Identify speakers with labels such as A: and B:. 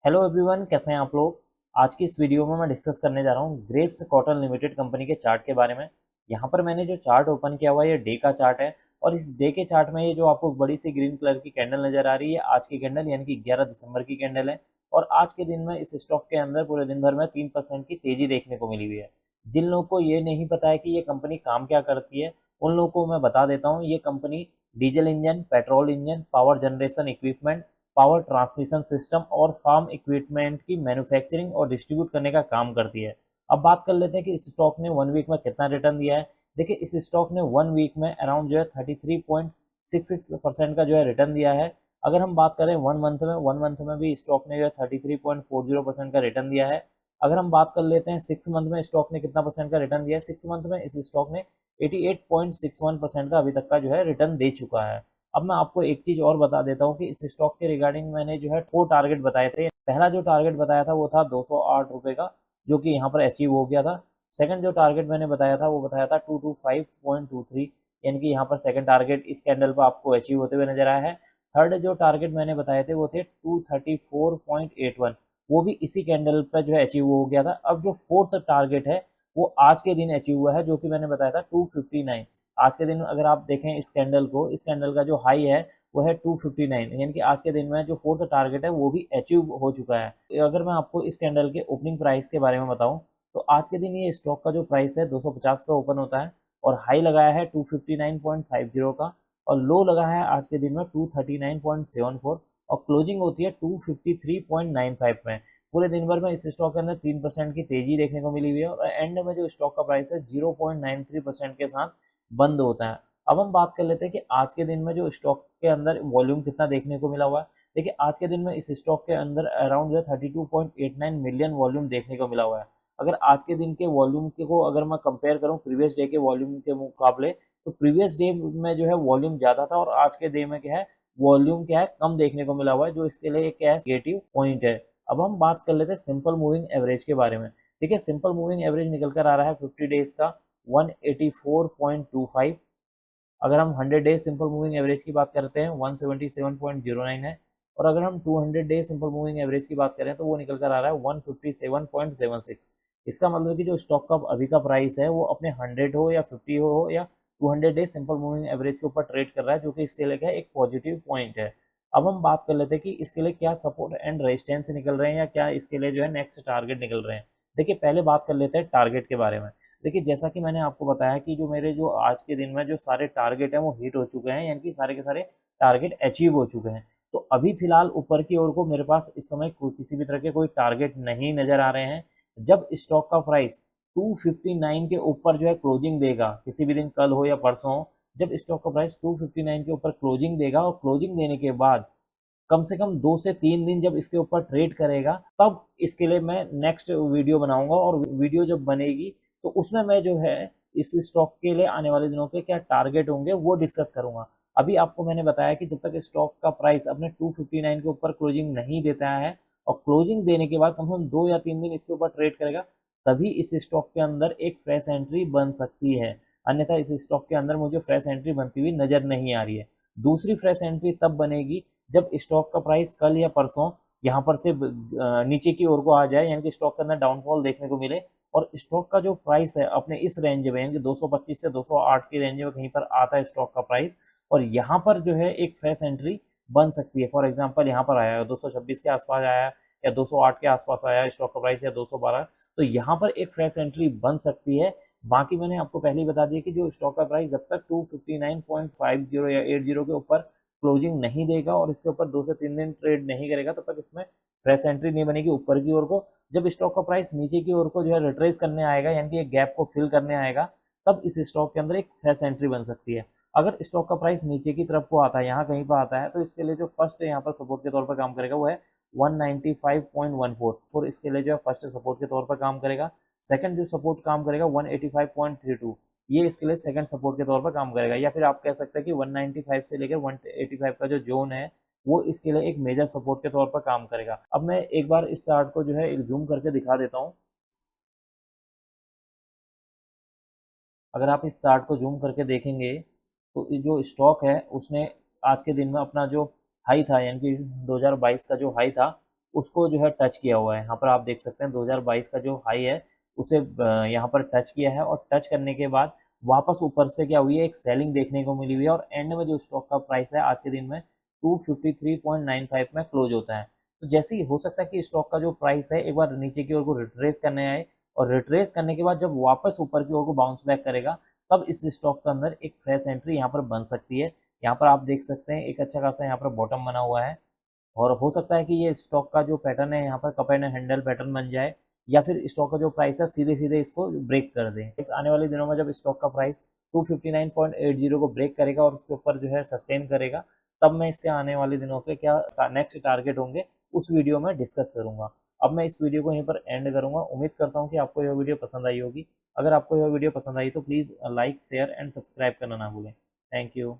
A: Hello everyone, कैसे हैं आप लोग। आज की इस वीडियो में मैं डिस्कस करने जा रहा हूँ ग्रेप्स कॉटन लिमिटेड कंपनी के चार्ट के बारे में। यहाँ पर मैंने जो चार्ट ओपन किया हुआ है ये डे का चार्ट है और इस डे के चार्ट में ये जो आपको बड़ी सी ग्रीन कलर की कैंडल नजर आ रही है आज की कैंडल यानी कि 11 दिसंबर की कैंडल है। और आज के दिन में इस स्टॉक के अंदर पूरे दिन भर में 3% की तेजी देखने को मिली हुई है। जिन लोगों को ये नहीं पता है कि ये कंपनी काम क्या करती है उन लोगों को मैं बता देता हूँ। ये company diesel engine, petrol engine, power generation equipment, power transmission system और फार्म इक्विपमेंट की मैन्युफैक्चरिंग और डिस्ट्रीब्यूट करने का काम करती है। अब बात कर लेते हैं कि इस स्टॉक ने 1 वीक में कितना रिटर्न दिया है। देखिए, इस स्टॉक ने 1 वीक में अराउंड जो है 33.66% का जो है रिटर्न दिया है। अगर हम बात करें 1 मंथ में भी स्टॉक ने जो है 33.40% का रिटर्न दिया है। अगर हम बात कर लेते हैं 6 मंथ में स्टॉक ने कितना परसेंट का रिटर्न दिया है, 6 मंथ में इस स्टॉक ने 88.61% का अभी तक का जो है रिटर्न दे चुका है। अब मैं आपको एक चीज और बता देता हूँ कि इस स्टॉक के रिगार्डिंग मैंने जो है 4 टारगेट बताए थे। पहला जो टारगेट बताया था वो था 208 रुपये का, जो कि यहाँ पर अचीव हो गया था। सेकंड जो टारगेट मैंने बताया था वो बताया था 225.23, यानी कि यहाँ पर सेकंड टारगेट इस कैंडल पर आपको अचीव होते हुए नजर आया है। थर्ड जो टारगेट मैंने बताए थे वो थे 234.81, वो भी इसी कैंडल पर जो है अचीव हो गया था। अब जो फोर्थ टारगेट है वो आज के दिन अचीव हुआ है, जो कि मैंने बताया था 259। आज के दिन अगर आप देखें इस कैंडल को, इस कैंडल का जो हाई है वो है 259, यानी कि आज के दिन में जो फोर्थ टारगेट है वो भी अचीव हो चुका है। अगर मैं आपको इस कैंडल के ओपनिंग प्राइस के बारे में बताऊं तो आज के दिन ये स्टॉक का जो प्राइस है 250 पे ओपन होता है और हाई लगाया है 259.50 का और लो लगा है आज के दिन में 239.74 और क्लोजिंग होती है 253.95 में। पूरे दिन भर में इस स्टॉक के अंदर 3% की तेजी देखने को मिली हुई है और एंड में जो स्टॉक का प्राइस है 0.93% के साथ बंद होता है। अब हम बात कर लेते हैं कि आज के दिन में जो स्टॉक के अंदर वॉल्यूम कितना देखने को मिला हुआ है। देखिए, आज के दिन में इस स्टॉक के अंदर अराउंड जो 32.89 मिलियन वॉल्यूम देखने को मिला हुआ है। अगर आज के दिन के वॉल्यूम के को अगर मैं कंपेयर करूं प्रीवियस डे के वॉल्यूम के मुकाबले, तो प्रीवियस डे में जो है वॉल्यूम ज्यादा था और आज के डे में क्या है, वॉल्यूम क्या है, कम देखने को मिला हुआ है, जो इसके लिए क्या है, नेगेटिव पॉइंट है। अब हम बात कर लेते हैं सिंपल मूविंग एवरेज के बारे में। देखिए, सिंपल मूविंग एवरेज निकल कर आ रहा है 50 डेज का 184.25। अगर हम 100 डेज सिंपल मूविंग एवरेज की बात करते हैं 177.09 है। और अगर हम 200 डेज सिंपल मूविंग एवरेज की बात करें तो वो निकल कर आ रहा है 157.76। इसका मतलब कि जो स्टॉक का अभी का प्राइस है वो अपने 100 हो या 50 हो या 200 डेज सिंपल मूविंग एवरेज के ऊपर ट्रेड कर रहा है, जो कि इसके लिए क्या है, एक पॉजिटिव पॉइंट है। अब हम बात कर लेते हैं कि इसके लिए क्या सपोर्ट एंड रेजिस्टेंस निकल रहे हैं या क्या इसके लिए जो है नेक्स्ट टारगेट निकल रहे हैं। देखिए, पहले बात कर लेते हैं टारगेट के बारे में। देखिए, जैसा कि मैंने आपको बताया कि जो मेरे जो आज के दिन में जो सारे टारगेट हैं वो हिट हो चुके हैं, यानी कि सारे के सारे टारगेट अचीव हो चुके हैं। तो अभी फिलहाल ऊपर की ओर को मेरे पास इस समय किसी भी तरह के कोई टारगेट नहीं नजर आ रहे हैं। जब स्टॉक का प्राइस 259 के ऊपर जो है क्लोजिंग देगा, किसी भी दिन कल हो या परसों हो, जब स्टॉक का प्राइस 259 के ऊपर क्लोजिंग देगा और क्लोजिंग देने के बाद कम से कम 2 से 3 दिन जब इसके ऊपर ट्रेड करेगा, तब इसके लिए मैं नेक्स्ट वीडियो बनाऊंगा और वीडियो जब बनेगी तो उसमें मैं जो है इस स्टॉक के लिए आने वाले दिनों के क्या टारगेट होंगे वो डिस्कस करूंगा। अभी आपको मैंने बताया कि जब तक स्टॉक का प्राइस अपने 259 के ऊपर क्लोजिंग नहीं देता है और क्लोजिंग देने के बाद कम से कम 2 या 3 दिन इसके ऊपर ट्रेड करेगा, तभी इस स्टॉक के अंदर एक फ्रेश एंट्री बन सकती है। अन्यथा इस स्टॉक के अंदर मुझे फ्रेश एंट्री बनती हुई नजर नहीं आ रही है। दूसरी फ्रेश एंट्री तब बनेगी जब स्टॉक का प्राइस कल या परसों यहाँ पर से नीचे की ओर को आ जाए, यानी कि स्टॉक के अंदर डाउनफॉल देखने को मिले और स्टॉक का जो प्राइस है अपने इस रेंज में, यानी कि 225 से 208 की रेंज में कहीं पर आता है स्टॉक का प्राइस, और यहाँ पर जो है एक फ्रेश एंट्री बन सकती है। फॉर एग्जांपल यहाँ पर आया 226 के आसपास आया या 208 के आसपास आया स्टॉक का प्राइस या 212, तो यहाँ पर एक फ्रेश एंट्री बन सकती है। बाकी मैंने आपको पहले ही बता दिया कि जो स्टॉक का प्राइस जब तक 259.50 या 80 के ऊपर क्लोजिंग नहीं देगा और इसके ऊपर 2 से 3 दिन ट्रेड नहीं करेगा, तब तक इसमें फ्रेश एंट्री नहीं बनेगी ऊपर की ओर को। जब स्टॉक का प्राइस नीचे की ओर को जो है रिट्रेस करने आएगा, यानी कि एक गैप को फिल करने आएगा, तब इस स्टॉक के अंदर एक फ्रेश एंट्री बन सकती है। अगर स्टॉक का प्राइस नीचे की तरफ को आता है, यहाँ कहीं पर आता है, तो इसके लिए जो फर्स्ट यहाँ पर सपोर्ट के तौर पर काम करेगा वो है 195.14, इसके लिए जो है फर्स्ट सपोर्ट के तौर पर काम करेगा। सेकंड जो सपोर्ट काम करेगा 185.32, ये इसके लिए सेकंड सपोर्ट के तौर पर काम करेगा। या फिर आप कह सकते हैं कि 195 से लेकर 185 का जो जोन है वो इसके लिए एक मेजर सपोर्ट के तौर पर काम करेगा। अब मैं एक बार इस चार्ट को जो है एक जूम करके दिखा देता हूँ। अगर आप इस चार्ट को जूम करके देखेंगे तो ये जो स्टॉक है उसने आज के दिन में अपना जो हाई था, यानी कि 2022 का जो हाई था उसको जो है टच किया हुआ है। यहाँ पर आप देख सकते हैं 2022 का जो हाई है उसे यहाँ पर टच किया है, और टच करने के बाद वापस ऊपर से क्या हुई है, एक सेलिंग देखने को मिली हुई है, और एंड में जो स्टॉक का प्राइस है आज के दिन में 253.95 में क्लोज होता है। तो जैसे ही हो सकता है कि स्टॉक का जो प्राइस है एक बार नीचे की ओर को रिट्रेस करने आए, और रिट्रेस करने के बाद जब वापस ऊपर की ओर को बाउंस बैक करेगा, तब इस स्टॉक के अंदर एक फ्रेश एंट्री यहाँ पर बन सकती है। यहाँ पर आप देख सकते हैं एक अच्छा खासा यहाँ पर बॉटम बना हुआ है, और हो सकता है कि ये स्टॉक का जो पैटर्न है यहाँ पर कप एंड हैंडल पैटर्न बन जाए, या फिर स्टॉक का जो प्राइस है सीधे सीधे इसको ब्रेक कर दें। इस आने वाले दिनों में जब स्टॉक का प्राइस 259.80 को ब्रेक करेगा और उसके ऊपर जो है सस्टेन करेगा, तब मैं इसके आने वाले दिनों पे क्या नेक्स्ट टारगेट होंगे उस वीडियो में डिस्कस करूंगा। अब मैं इस वीडियो को यहीं पर एंड करूंगा। उम्मीद करता हूँ कि आपको यह वीडियो पसंद आई होगी। अगर आपको यह वीडियो पसंद आई तो please like share and subscribe करना ना भूलें। Thank you.